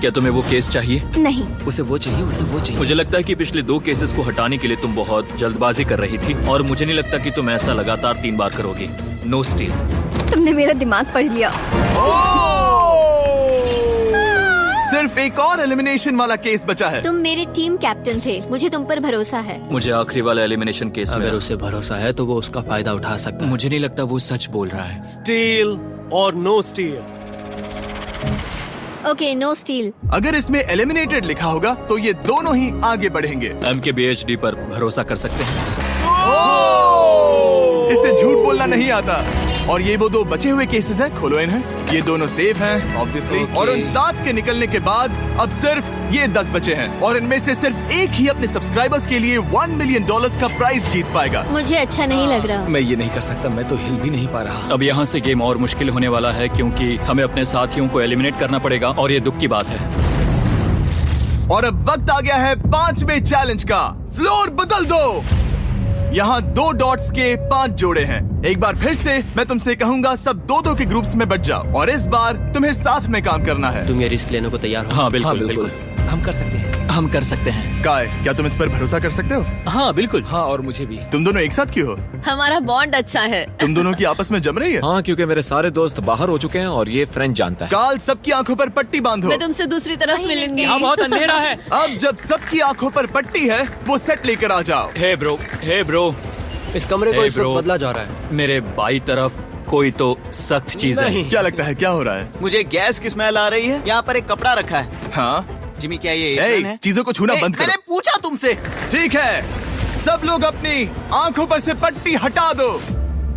क्या तुम्हें वो केस चाहिए? नहीं, उसे वो चाहिए। मुझे लगता है कि पिछले 2 केसेस को हटाने के लिए तुम बहुत जल्दबाजी कर रही थी, और मुझे नहीं लगता कि तुम ऐसा लगातार 3 बार करोगी। No steal. तुमने मेरा दिमाग पढ़ लिया। सिर्फ एक और एलिमिनेशन वाला केस बचा है। तुम मेरे टीम कैप्टन थे, मुझे तुम पर भरोसा है। मुझे आखिरी वाला एलिमिनेशन केस अगर में उसे भरोसा है तो वो उसका फायदा उठा सकता है। मुझे नहीं लगता वो सच बोल रहा है। स्टील और no steal. Okay, no steal. अगर इसमें एलिमिनेटेड लिखा होगा तो ये दोनों ही आगे बढ़ेंगे। MKBHD पर भरोसा कर सकते हैं। इसे झूठ बोलना नहीं आता। और ये वो 2 बचे हुए केसेस हैं, खोलो इन्हें। ये दोनों सेफ हैं ऑब्वियसली। और उन 7 के निकलने के बाद अब सिर्फ ये 10 बचे हैं, और इनमें से सिर्फ एक ही अपने सब्सक्राइबर्स के लिए $1 मिलियन का प्राइज जीत पाएगा। मुझे अच्छा नहीं लग रहा। मैं ये नहीं कर सकता, मैं तो हिल भी नहीं पा रहा। अब यहाँ से गेम और मुश्किल होने वाला है, क्योंकि हमें अपने साथियों को एलिमिनेट करना पड़ेगा, और ये दुख की बात है। और अब वक्त आ गया है 5वें चैलेंज का। फ्लोर बदल दो। यहाँ 2 डॉट्स के 5 जोड़े हैं। एक बार फिर से मैं तुमसे कहूंगा, सब 2-2 के ग्रुप्स में बट जाओ और इस बार तुम्हें साथ में काम करना है। तुम ये रिस्क लेने को तैयार हो? हाँ बिल्कुल बिल्कुल हम कर सकते हैं। हम कर सकते हैं। काय, क्या तुम इस पर भरोसा कर सकते हो? हाँ बिल्कुल। हाँ, और मुझे भी। तुम दोनों एक साथ क्यों हो? हमारा बॉन्ड अच्छा है। तुम दोनों की आपस में जम रही है? हाँ, क्योंकि मेरे सारे दोस्त बाहर हो चुके हैं और ये फ्रेंड जानता है। काल, सबकी आंखों पर पट्टी बांधो। मैं तुमसे दूसरी तरफ मिलूंगी। यहाँ बहुत अंधेरा है। अब जब सबकी आंखों पर पट्टी है, वो सेट लेकर आ जाओ। हे ब्रो, इस कमरे को Hey, इस वक्त bro. बदला जा रहा है। मेरे बाई तरफ कोई तो सख्त चीज है। क्या लगता है क्या हो रहा है? मुझे गैस की स्मेल आ रही है। यहाँ पर एक कपड़ा रखा है। हाँ, जिमी, क्या ये ए, एप्रन है? चीजों को छूना ए, बंद करो। मैंने पूछा तुमसे। ठीक है, सब लोग अपनी आंखों पर से पट्टी हटा दो।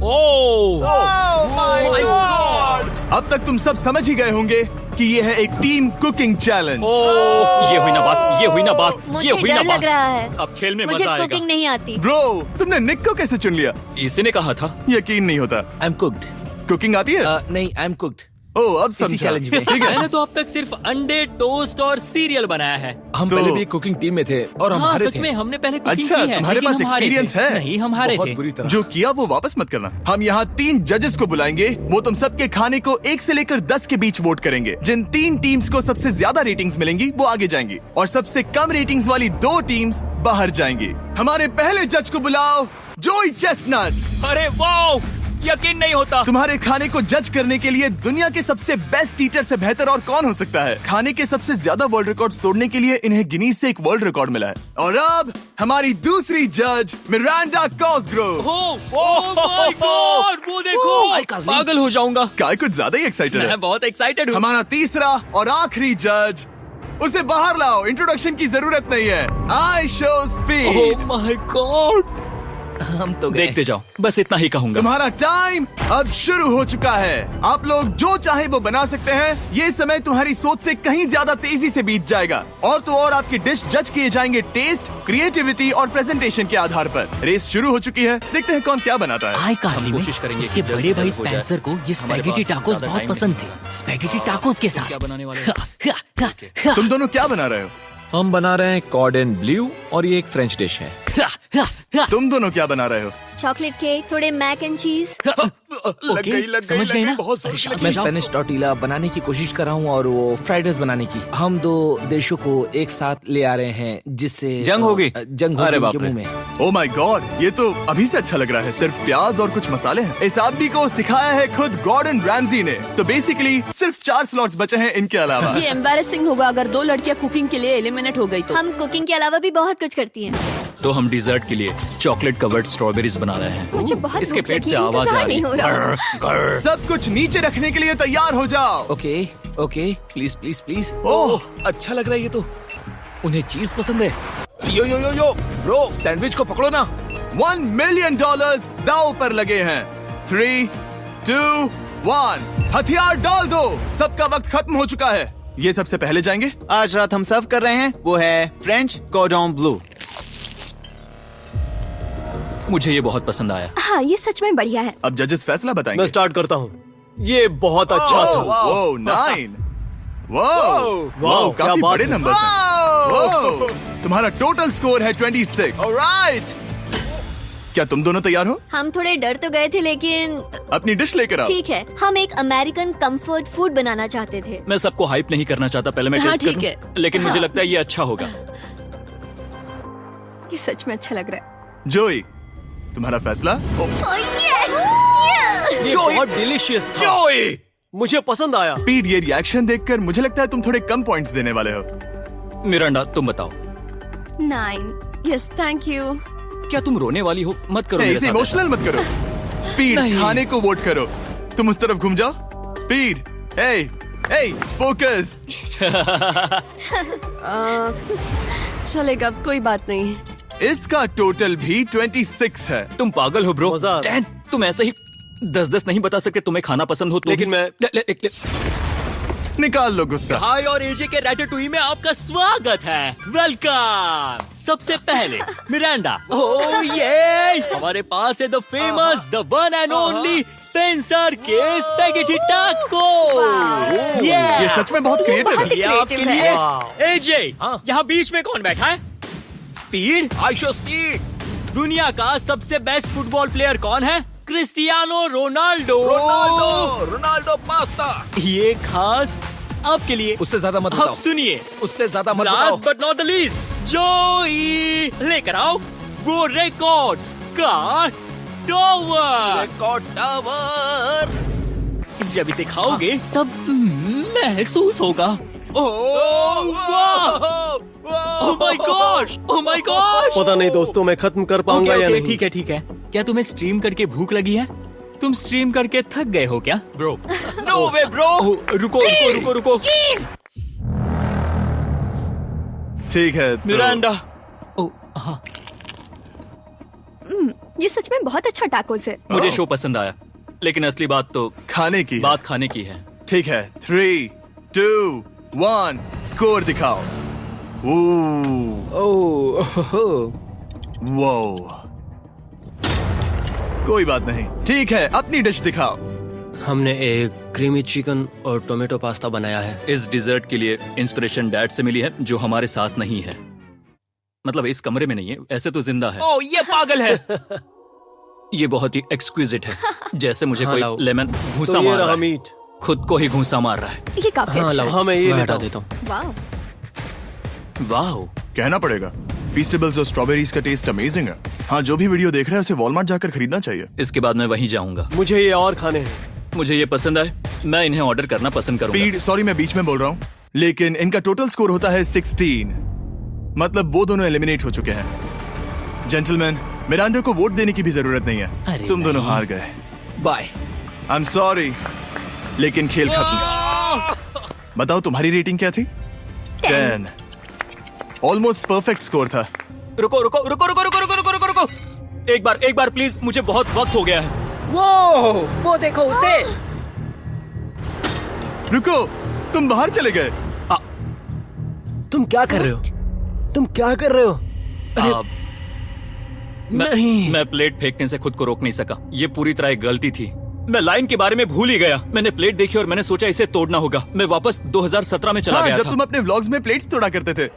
ओह अब तक तुम सब समझ ही गए होंगे कि ये है एक टीम कुकिंग चैलेंज। ये हुई ना बात, ये हुई ना बात, मुझे ये हुई ना डर लग बात। रहा है। अब खेल में मुझे मजा आएगा। कुकिंग नहीं आती। ब्रो, तुमने निक को कैसे चुन लिया? इसी ने कहा था। यकीन नहीं होता। I am cooked. कुकिंग आती है? नहीं, आई एम कुक्ड। ओ, अब समझा। चैलेंज में। ठीक है। मैंने तो अब तक सिर्फ अंडे, टोस्ट और सीरियल बनाया है। हम तो- पहले भी कुकिंग टीम में थे और हम हाँ हारे सच थे। में हमने पहले कुकिंग अच्छा, की है। तुम्हारे लेकिन पास हम हारे experience थे। है? नहीं, हम हारे बहुत थे। बुरी तरह। जो किया वो वापस मत करना। हम यहाँ 3 जजेस को बुलाएंगे। वो तुम सबके खाने को 1 से लेकर 10 के बीच वोट करेंगे। जिन 3 टीम्स को सबसे ज्यादा रेटिंग्स मिलेंगी वो आगे जाएंगी और सबसे कम रेटिंग्स वाली 2 टीम्स बाहर जाएंगी। हमारे पहले जज को बुलाओ, जोई चेस्टनट। अरे वाओ, यकीन नहीं होता। तुम्हारे खाने को जज करने के लिए दुनिया के सबसे बेस्ट ईटर से बेहतर और कौन हो सकता है? खाने के सबसे ज्यादा वर्ल्ड रिकॉर्ड्स तोड़ने के लिए इन्हें गिनीज से एक वर्ल्ड रिकॉर्ड मिला है। और अब हमारी दूसरी जज मिरांडा कॉसग्रोव। ओह माय गॉड, वो देखो। पागल हो जाऊंगा। काय कुछ ज्यादा ही एक्साइटेड है। मैं बहुत एक्साइटेड हूँ। हमारा तीसरा और आखिरी जज, उसे बाहर लाओ। इंट्रोडक्शन की जरूरत नहीं है। I show speed. Oh my God, हम तो गए। देखते जाओ, बस इतना ही कहूंगा। तुम्हारा टाइम अब शुरू हो चुका है। आप लोग जो चाहे वो बना सकते हैं। ये समय तुम्हारी सोच से कहीं ज्यादा तेजी से बीत जाएगा। और तो और आपकी डिश जज किए जाएंगे टेस्ट, क्रिएटिविटी और प्रेजेंटेशन के आधार पर। रेस शुरू हो चुकी है। देखते हैं कौन क्या बनाता है। हाय कार्ली में कोशिश करेंगे उसके कि जल्द बड़े से भाई जल्द हो जाए। स्पेंसर को ये हमारे स्पैगेटी पास टाकोस ज्यादा बहुत टाइम पसंद नहीं थे। स्पैगेटी टाकोस के साथ क्या बनाने वाले हो? तुम दोनों क्या बना रहे हो? हम बना रहे हैं कॉर्डन ब्लू और ये एक फ्रेंच डिश है। तुम दोनों क्या बना रहे हो? चॉकलेट केक, थोड़े मैक एंड चीज। ओके, समझ गई ना? मैं स्पेनिश टॉर्टिला बनाने की कोशिश कर रहा हूँ और वो फ्राइड राइस बनाने की। हम 2 देशों को एक साथ ले आ रहे हैं जिससे जंग होगी? जंग होगी अरे बाप उनके रे। मुंह में। ओ माय गॉड, ये तो अभी से अच्छा लग रहा है। सिर्फ प्याज और कुछ मसाले हैं। इस आदमी को सिखाया है खुद गॉर्डन रैमजी ने। तो बेसिकली सिर्फ 4 स्लॉट्स बचे हैं इनके अलावा। ये एम्बैरेसिंग होगा अगर 2 लड़कियां कुकिंग के लिए एलिमिनेट हो गई तो। हम कुकिंग के अलावा भी बहुत कुछ करती हैं। तो हम डिजर्ट के लिए चॉकलेट कवर्ड स्ट्रॉबेरीज बना रहे हैं। मुझे बहुत इसके भूख पेट लगी से है, आवाज आ इंतजार रही नहीं हो रहा। है। सब कुछ नीचे रखने के लिए तैयार हो जाओ। Okay okay, please please please. Oh, अच्छा लग रहा है ये तो। उन्हें चीज पसंद है। यो यो यो यो ब्रो, सैंडविच को पकड़ो ना। $1 मिलियन दांव पर लगे हैं। 3, 2, 1, हथियार डाल दो। सबका वक्त खत्म हो चुका है। ये सबसे पहले जाएंगे। आज रात हम सर्व कर रहे हैं वो है फ्रेंच कॉर्डन ब्लू। मुझे ये बहुत पसंद आया। हाँ, ये सच में बढ़िया है। अब जजेस फैसला बताएंगे। मैं स्टार्ट करता हूँ। ये बहुत अच्छा था। वो 9। वाओ, क्या काफी बात बड़े है। नंबर हैं। तुम्हारा टोटल स्कोर है 26। ऑलराइट, क्या तुम दोनों तैयार हो? हम थोड़े डर तो गए थे लेकिन अपनी डिश लेकर आओ। ठीक है। हम एक अमेरिकन कंफर्ट फूड बनाना चाहते थे। मैं सबको हाइप नहीं करना चाहता, पहले मैं हाँ, टेस्ट ठीक करूं। है। लेकिन मुझे लगता है ये अच्छा होगा। ये सच में अच्छा लग रहा है। जोई, तुम्हारा फैसला? ये बहुत डिलीशियस था। मुझे पसंद आया। स्पीड, ये रिएक्शन देखकर मुझे लगता है तुम थोड़े कम पॉइंट्स देने वाले हो। मिरांडा, तुम बताओ। 9। Yes, thank you. क्या तुम रोने वाली हो? मत करो मेरे इसे साथ इमोशनल मत करो। स्पीड, नहीं। खाने को वोट करो। तुम उस तरफ घूम जाओ। स्पीड, ए, फोकस। चलेगा, कोई बात नहीं। इसका टोटल भी 26 है। ऐसा। तुम पागल हो ब्रो। मजा आ रहा है। 10, तुम ऐसे ही 10-10 नहीं बता सकते। तुम्हें खाना पसंद हो तो लेकिन मैं- निकाल लो गुस्सा। हाय और एजे के रैटाटुई में आपका स्वागत है। वेलकम। सबसे पहले मिरांडा। ओह ये हमारे पास है the famous, the one and only Spencer के स्पैगेटी टाको। ये सच में बहुत क्रिएटिव बहुत है। ये आपके creative है। लिए। एजे, यहाँ बीच में कौन बैठा है? स्पीड। I show speed. दुनिया का सबसे बेस्ट फुटबॉल प्लेयर कौन है? Cristiano Ronaldo. Ronaldo pasta. ये खास आपके लिए। उससे ज्यादा मत अब बताओ। सुनिए, उससे ज्यादा मत बताओ। Last but not the least, जोई लेकर आओ वो रिकॉर्ड्स का टावर। Record tower. जब इसे खाओगे तब महसूस होगा। Oh my gosh, oh my gosh. पता नहीं दोस्तों, मैं खत्म कर पाऊंगा या नहीं। ठीक है ठीक है। क्या तुम्हें स्ट्रीम करके भूख लगी है? तुम स्ट्रीम करके थक गए हो क्या? Bro, no way bro. रुको रुको रुको रुको। ठीक है तो... मिरांडा। ओह हाँ, ये सच में बहुत अच्छा टाकोस है। मुझे शो पसंद आया, लेकिन असली बात तो खाने की है। बात खाने की है। ठीक है, 3, 2, 1 स्कोर दिखाओ। वो कोई बात नहीं। ठीक है, अपनी डिश दिखाओ। हमने एक क्रीमी चिकन और टोमेटो पास्ता बनाया है। इस डिजर्ट के लिए इंस्पिरेशन डैड से मिली है, जो हमारे साथ नहीं है। मतलब इस कमरे में नहीं है, ऐसे तो जिंदा है। ओह ये पागल है। ये बहुत ही एक्सक्विजिट है, जैसे मुझे हाँ, कोई लाओ। लेमन घूंसा तो ये मार रहा रहा है। मीट। खुद को ही घूंसा मार रहा है। ये काफी हाँ अच्छा लाओ, है। हाँ मैं ये मैं हटा हटा देता हूँ। वाह। वाह, कहना पड़ेगा, फीस्टेबल्स और स्ट्रॉबेरीज का टेस्ट अमेजिंग है। हाँ, जो भी वीडियो देख रहा है उसे वॉलमार्ट जाकर खरीदना चाहिए। इसके बाद मैं वहीं जाऊंगा। मुझे ये और खाने हैं। मुझे ये पसंद आए, मैं इन्हें ऑर्डर करना पसंद करूंगा। स्पीड, सॉरी मैं बीच में बोल रहा हूँ, लेकिन इनका टोटल स्कोर होता है 16। मतलब वो दोनों एलिमिनेट हो चुके हैं। जेंटलमैन, मिरांडा को वोट देने की भी जरूरत नहीं है। अरे तुम दोनों नहीं। हार गए। बाय। आई एम सॉरी, लेकिन खेल खत्म। बताओ तुम्हारी रेटिंग क्या थी? 10। ऑलमोस्ट परफेक्ट स्कोर था। रुको रुको रुको रुको रुको रुको रुको रुको रुको। एक बार प्लीज, मुझे बहुत वक्त हो गया है। वो देखो उसे। रुको, तुम बाहर चले गए। तुम क्या कर रहे हो? तुम क्या कर रहे हो? मैं प्लेट फेंकने से खुद को रोक नहीं सका। ये पूरी तरह एक गलती थी। मैं लाइन के बारे में भूल ही गया। मैंने प्लेट देखी और मैंने सोचा इसे तोड़ना होगा। मैं वापस 2017 में चला हाँ, गया जब था। तुम अपने व्लॉग्स में प्लेट्स तोड़ा करते थे।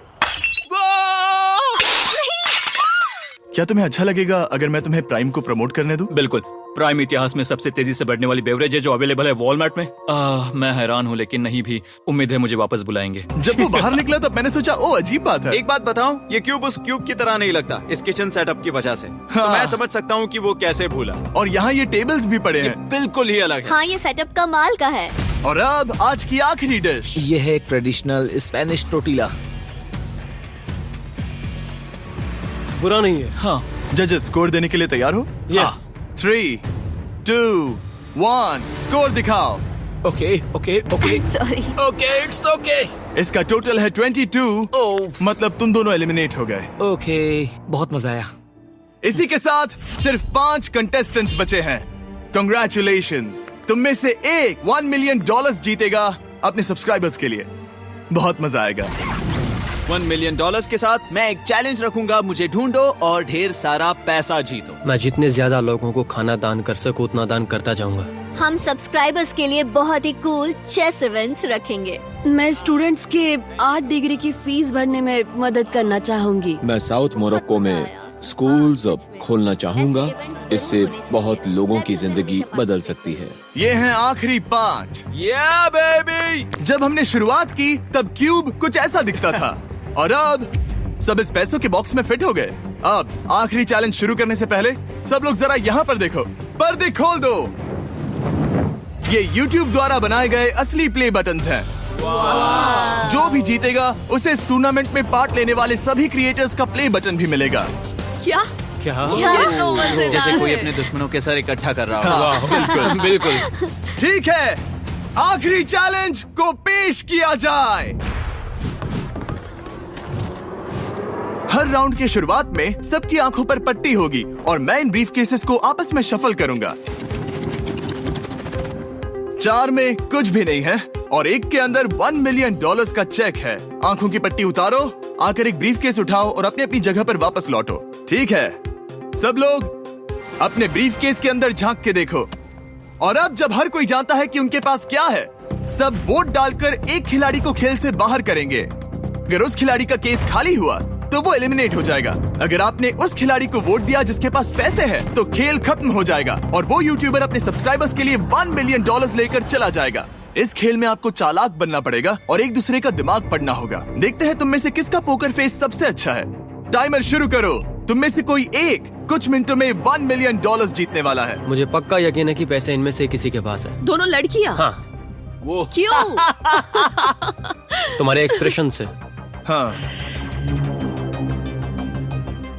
क्या तुम्हें अच्छा लगेगा अगर मैं तुम्हें प्राइम को प्रमोट करने दूं? बिल्कुल। प्राइम इतिहास में सबसे तेजी से बढ़ने वाली बेवरेज है जो अवेलेबल है वॉलमार्ट में। मैं हैरान हूँ, लेकिन नहीं भी। उम्मीद है मुझे वापस बुलाएंगे। जब वो बाहर निकला तब मैंने सोचा ओ अजीब बात है। एक बात बताऊं, ये क्यूब उस क्यूब की तरह नहीं लगता इस किचन सेटअप की वजह से। तो हाँ। मैं समझ सकता हूँ कि वो कैसे भूला। और यहाँ ये टेबल्स भी पड़े हैं। बिल्कुल ही अलग है। हाँ, ये सेटअप कमाल का है। और अब आज की आखिरी डिश। ये है एक ट्रेडिशनल स्पेनिश टोटीला। बुरा नहीं है। हाँ। जजेस स्कोर देने के लिए तैयार हो? यस। 3, 2, 1 स्कोर दिखाओ। Okay okay okay sorry. Okay, it's okay. इसका टोटल है 22। मतलब तुम दोनों एलिमिनेट हो गए। ओके, बहुत मजा आया। इसी के साथ सिर्फ 5 कंटेस्टेंट्स बचे हैं। कंग्रेचुलेशंस, तुम में से एक $1 मिलियन जीतेगा अपने सब्सक्राइबर्स के लिए। बहुत मजा आएगा। $1 मिलियन के साथ मैं एक चैलेंज रखूंगा, मुझे ढूंढो और ढेर सारा पैसा जीतो। मैं जितने ज्यादा लोगों को खाना दान कर सकूं उतना दान करता जाऊंगा। हम सब्सक्राइबर्स के लिए बहुत ही कूल चेस इवेंट्स रखेंगे। मैं स्टूडेंट्स के 8 डिग्री की फीस भरने में मदद करना चाहूंगी। मैं साउथ मोरक्को में स्कूल्स खोलना चाहूंगा। इससे बहुत लोगों की जिंदगी बदल सकती है। ये हैं आखिरी 5। या बेबी। जब हमने शुरुआत की तब क्यूब कुछ ऐसा दिखता था और अब सब इस पैसों के बॉक्स में फिट हो गए। अब आखिरी चैलेंज शुरू करने से पहले सब लोग जरा यहाँ पर देखो। पर्दे खोल दो। ये YouTube द्वारा बनाए गए असली प्ले बटन्स हैं। जो भी जीतेगा उसे इस टूर्नामेंट में पार्ट लेने वाले सभी क्रिएटर्स का प्ले बटन भी मिलेगा। क्या? क्या? ये तो मजेदार जैसे कोई है। अपने दुश्मनों के सर इकट्ठा कर रहा हो। हाँ, बिल्कुल बिल्कुल। ठीक है, आखिरी चैलेंज को पेश किया जाए। हर राउंड की शुरुआत में सबकी आंखों पर पट्टी होगी और मैं इन ब्रीफ केसेस को आपस में शफल करूंगा। 4 में कुछ भी नहीं है और एक के अंदर $1 मिलियन का चेक है। आंखों की पट्टी उतारो, आकर एक ब्रीफ केस उठाओ और अपनी अपनी जगह पर वापस लौटो। ठीक है, सब लोग अपने ब्रीफ केस के अंदर झांक के देखो। और अब जब हर कोई जानता है कि उनके पास क्या है, सब वोट डालकर एक खिलाड़ी को खेल से बाहर करेंगे। अगर उस खिलाड़ी का केस खाली हुआ तो वो एलिमिनेट हो जाएगा। अगर आपने उस खिलाड़ी को वोट दिया जिसके पास पैसे हैं, तो खेल खत्म हो जाएगा और वो यूट्यूबर अपने सब्सक्राइबर्स के लिए $1 मिलियन लेकर चला जाएगा। इस खेल में आपको चालाक बनना पड़ेगा और एक दूसरे का दिमाग पढ़ना होगा। देखते हैं तुम में से किसका पोकर फेस सबसे अच्छा है। टाइमर शुरू करो। तुम में से कोई एक कुछ मिनटों में $1 मिलियन जीतने वाला है। मुझे पक्का यकीन है कि पैसे इनमें से किसी के पास है। दोनों लड़कियाँ? हाँ। वो क्यों? तुम्हारे एक्सप्रेशन से। हाँ,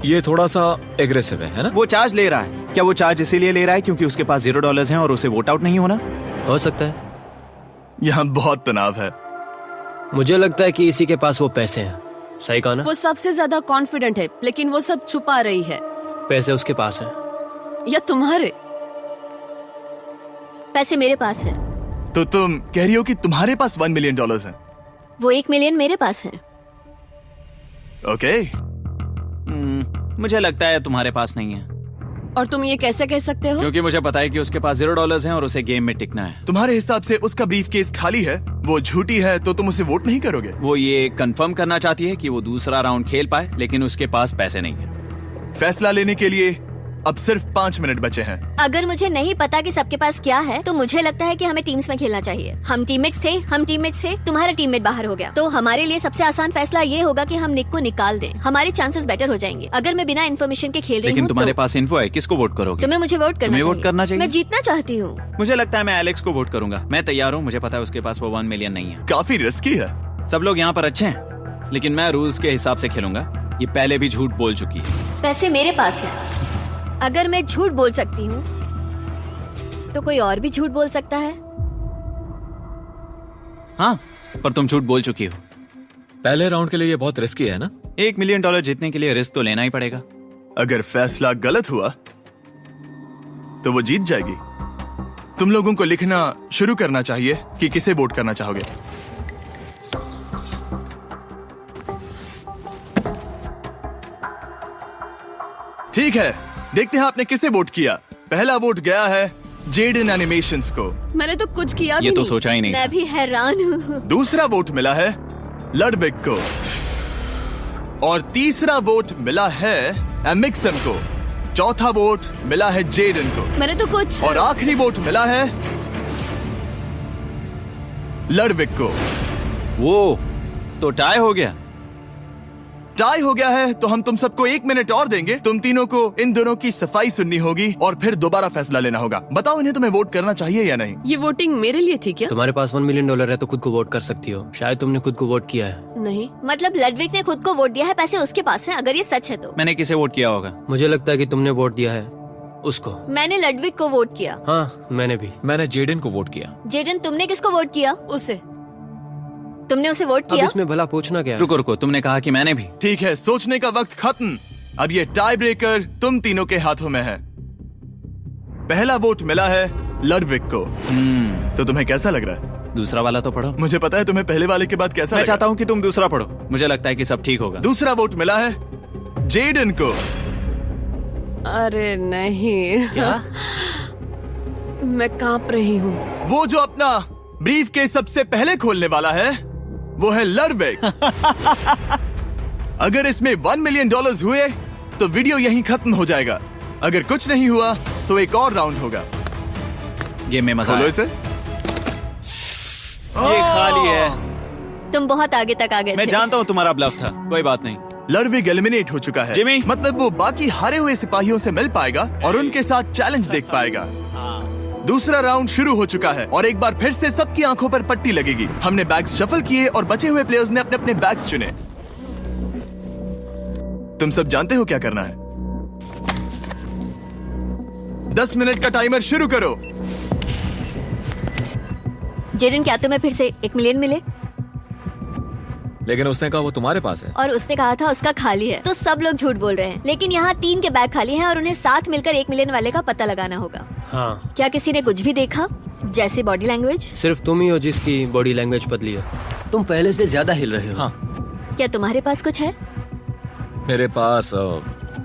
ये थोड़ा सा एग्रेसिव है ना? वो चार्ज ले रहा है। क्या वो चार्ज इसीलिए ले रहा है क्योंकि उसके पास $0 हैं और उसे वोट आउट नहीं होना? हो सकता है। यहाँ बहुत तनाव है। मुझे लगता है कि इसी के पास वो पैसे हैं। सही कहा ना? वो सबसे ज्यादा कॉन्फिडेंट है, लेकिन वो सब छुपा रही है। पैसे उसके पास हैं। या तुम्हारे? पैसे मेरे पास है। तो तुम कह रही हो कि तुम्हारे पास $1 मिलियन है? वो 1 मिलियन मेरे पास है। ओके। मुझे लगता है तुम्हारे पास नहीं है। और तुम ये कैसे कह सकते हो? क्योंकि मुझे पता है कि उसके पास $0 हैं और उसे गेम में टिकना है। तुम्हारे हिसाब से उसका ब्रीफ केस खाली है, वो झूठी है, तो तुम उसे वोट नहीं करोगे? वो ये कंफर्म करना चाहती है कि वो दूसरा राउंड खेल पाए, लेकिन उसके पास पैसे नहीं है। फैसला लेने के लिए अब सिर्फ 5 मिनट बचे हैं। अगर मुझे नहीं पता कि सबके पास क्या है, तो मुझे लगता है कि हमें टीम्स में खेलना चाहिए। हम टीममेट्स थे, तुम्हारा टीममेट बाहर हो गया, तो हमारे लिए सबसे आसान फैसला ये होगा कि हम निक को निकाल दें। हमारे चांसेस बेटर हो जाएंगे। अगर मैं बिना इन्फॉर्मेशन के खेल रही हूँ, लेकिन तुम्हारे तो पास इन्फो है, किसको वोट करोगे? तुम्हें मुझे वोट करना तुम्हें वोट करना चाहिए। मैं जीतना चाहती हूँ। मुझे लगता है मैं एलेक्स को वोट करूंगा। मैं तैयार हूँ। मुझे पता है उसके पास वो 1 मिलियन नहीं है। काफी रिस्की है। सब लोग यहाँ पर अच्छे हैं, लेकिन मैं रूल्स के हिसाब से खेलूंगा। ये पहले भी झूठ बोल चुकी है। पैसे मेरे पास है। अगर मैं झूठ बोल सकती हूँ, तो कोई और भी झूठ बोल सकता है। हाँ, पर तुम झूठ बोल चुकी हो। पहले राउंड के लिए ये बहुत रिस्की है ना? $1 मिलियन जीतने के लिए रिस्क तो लेना ही पड़ेगा। अगर फैसला गलत हुआ, तो वो जीत जाएगी। तुम लोगों को लिखना शुरू करना चाहिए कि किसे वोट करना चाहोगे। ठीक है, देखते हैं आपने किसे वोट किया। पहला वोट गया है जेडन एनिमेशंस को। मैंने तो कुछ किया भी ये तो नहीं। सोचा ही नहीं मैं था। भी हैरान हूँ। दूसरा वोट मिला है लडविग को और तीसरा वोट मिला है एमिक्सन को। चौथा वोट मिला है जेडन को मैंने तो कुछ। और आखिरी वोट मिला है लडविग को। वो तो टाई हो गया। टाई हो गया है तो हम तुम सबको 1 मिनट और देंगे। तुम तीनों को इन दोनों की सफाई सुननी होगी और फिर दोबारा फैसला लेना होगा। बताओ इन्हें तुम्हें वोट करना चाहिए या नहीं। ये वोटिंग मेरे लिए थी क्या? तुम्हारे पास $1 मिलियन है तो खुद को वोट कर सकती हो। शायद तुमने खुद को वोट किया है। नहीं। मतलब लडविक ने खुद को वोट दिया है, पैसे उसके पास हैं। अगर ये सच है तो मैंने किसे वोट किया होगा? मुझे लगता है कि तुमने वोट दिया है उसको। मैंने लडविक को वोट किया। हाँ, मैंने भी। मैंने जेडन को वोट किया। जेडन, तुमने किसको वोट किया? उसे। तुमने उसे वोट अब किया? इसमें भला पूछना क्या है? रुको रुको, तुमने कहा कि मैंने भी। ठीक है, सोचने का वक्त खत्म। अब ये टाई ब्रेकर तुम तीनों के हाथों में है। पहला वोट मिला है लडविक को। तो तुम्हें कैसा लग रहा है? दूसरा वाला तो पढ़ो। मुझे पता है तुम्हें पहले वाले के बाद कैसा मैं लगा। चाहता हूँ कि तुम दूसरा पढ़ो। मुझे लगता है कि सब ठीक होगा। दूसरा वोट मिला है जेडन को। अरे नहीं। क्या? मैं कांप रही हूँ। वो जो अपना ब्रीफ के सबसे पहले खोलने वाला है वो है लडविक। अगर इसमें $1 मिलियन हुए तो वीडियो यहीं खत्म हो जाएगा। अगर कुछ नहीं हुआ तो एक और राउंड होगा। गेम में मजा खोलो आया। इसे। ये खाली है। तुम बहुत आगे तक आ गए मैं थे। जानता हूँ तुम्हारा ब्लफ था, कोई बात नहीं। लडविक एलिमिनेट हो चुका है। जिमी। मतलब वो बाकी हारे हुए सिपाहियों से मिल पाएगा और उनके साथ चैलेंज देख पाएगा। दूसरा राउंड शुरू हो चुका है और एक बार फिर से सबकी आंखों पर पट्टी लगेगी। हमने बैग्स शफल किए और बचे हुए प्लेयर्स ने अपने अपने बैग्स चुने। तुम सब जानते हो क्या करना है। 10 मिनट का टाइमर शुरू करो। जेडन, क्या तुम्हें फिर से 1 मिलियन मिले? लेकिन उसने कहा वो तुम्हारे पास है। और उसने कहा था उसका खाली है। तो सब लोग झूठ बोल रहे हैं। लेकिन यहाँ 3 के बैग खाली हैं और उन्हें साथ मिलकर 1 मिलियन वाले का पता लगाना होगा। हाँ। क्या किसी ने कुछ भी देखा, जैसे बॉडी लैंग्वेज? सिर्फ तुम ही हो जिसकी बॉडी लैंग्वेज बदली है। तुम पहले से ज्यादा हिल रहे हो। हाँ। क्या तुम्हारे पास कुछ है? मेरे पास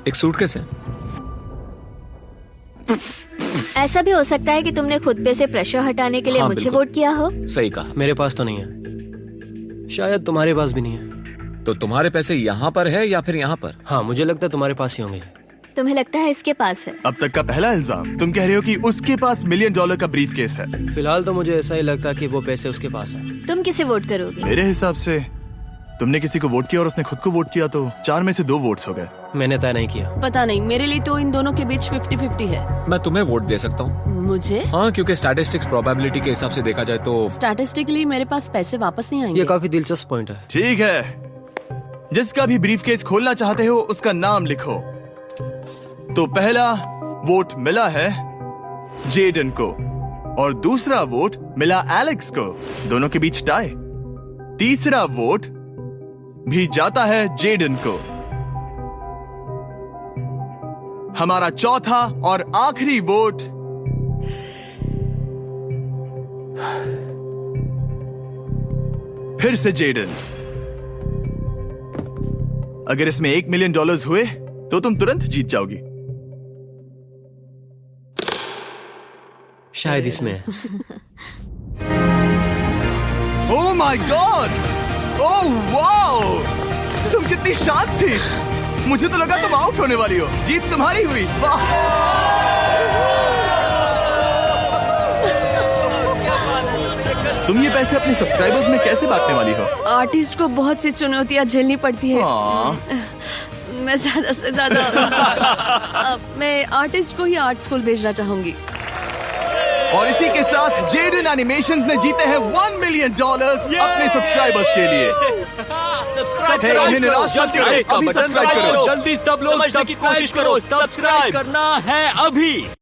एक सूटकेस है। ऐसा भी हो सकता है कि तुमने खुद पे से प्रेशर हटाने के लिए हाँ, मुझे बिल्कुल। वोट किया हो। सही कहा। मेरे पास तो नहीं है। शायद तुम्हारे पास भी नहीं है। तो तुम्हारे पैसे यहाँ पर है या फिर यहाँ पर? हाँ, मुझे लगता है तुम्हारे पास ही होंगे। तुम्हें लगता है इसके पास है? अब तक का पहला इल्जाम। तुम कह रहे हो कि उसके पास $1 मिलियन का ब्रीफ केस है। फिलहाल तो मुझे ऐसा ही लगता है कि वो पैसे उसके पास हैं। तुम किसे वोट करोगे? मेरे हिसाब से तुमने किसी को वोट किया और उसने खुद को वोट किया, तो 4 में से 2 वोट्स हो गए। मैंने तय नहीं किया। पता नहीं, मेरे लिए तो इन दोनों के बीच 50-50 है। मैं तुम्हें वोट दे सकता हूँ। मुझे? हाँ, क्योंकि स्टैटिस्टिक्स प्रोबेबिलिटी के हिसाब से देखा जाए तो स्टैटिस्टिकली मेरे पास पैसे वापस नहीं आएंगे। ये काफी दिलचस्प पॉइंट है। ठीक है, जिसका भी ब्रीफ केस खोलना चाहते हो उसका नाम लिखो। तो पहला वोट मिला है जेडन को और दूसरा वोट मिला एलेक्स को। दोनों के बीच टाई। तीसरा वोट भी जाता है जेडन को। हमारा चौथा और आखिरी वोट फिर से जेडन। अगर इसमें $1 मिलियन हुए तो तुम तुरंत जीत जाओगी। शायद इसमें है। Oh my God! Oh wow! तुम कितनी शांत थी। मुझे तो लगा तुम आउट होने वाली हो। जीत तुम्हारी हुई। वाह! तुम ये पैसे अपने सब्सक्राइबर्स में कैसे बांटने वाली हो? आर्टिस्ट को बहुत सी चुनौतियाँ झेलनी पड़ती है। मैं ज्यादा से ज्यादा मैं आर्टिस्ट को ही आर्ट स्कूल भेजना चाहूंगी। और इसी के साथ जेडन एनिमेशंस ने जीते हैं $1 मिलियन अपने सब्सक्राइबर्स के लिए। सब्सक्राइब इन्हें निराश मत करो, अभी सब्सक्राइब करो। जल्दी सब लोग सब्सक्राइब करो। सब्सक्राइब करना है अभी।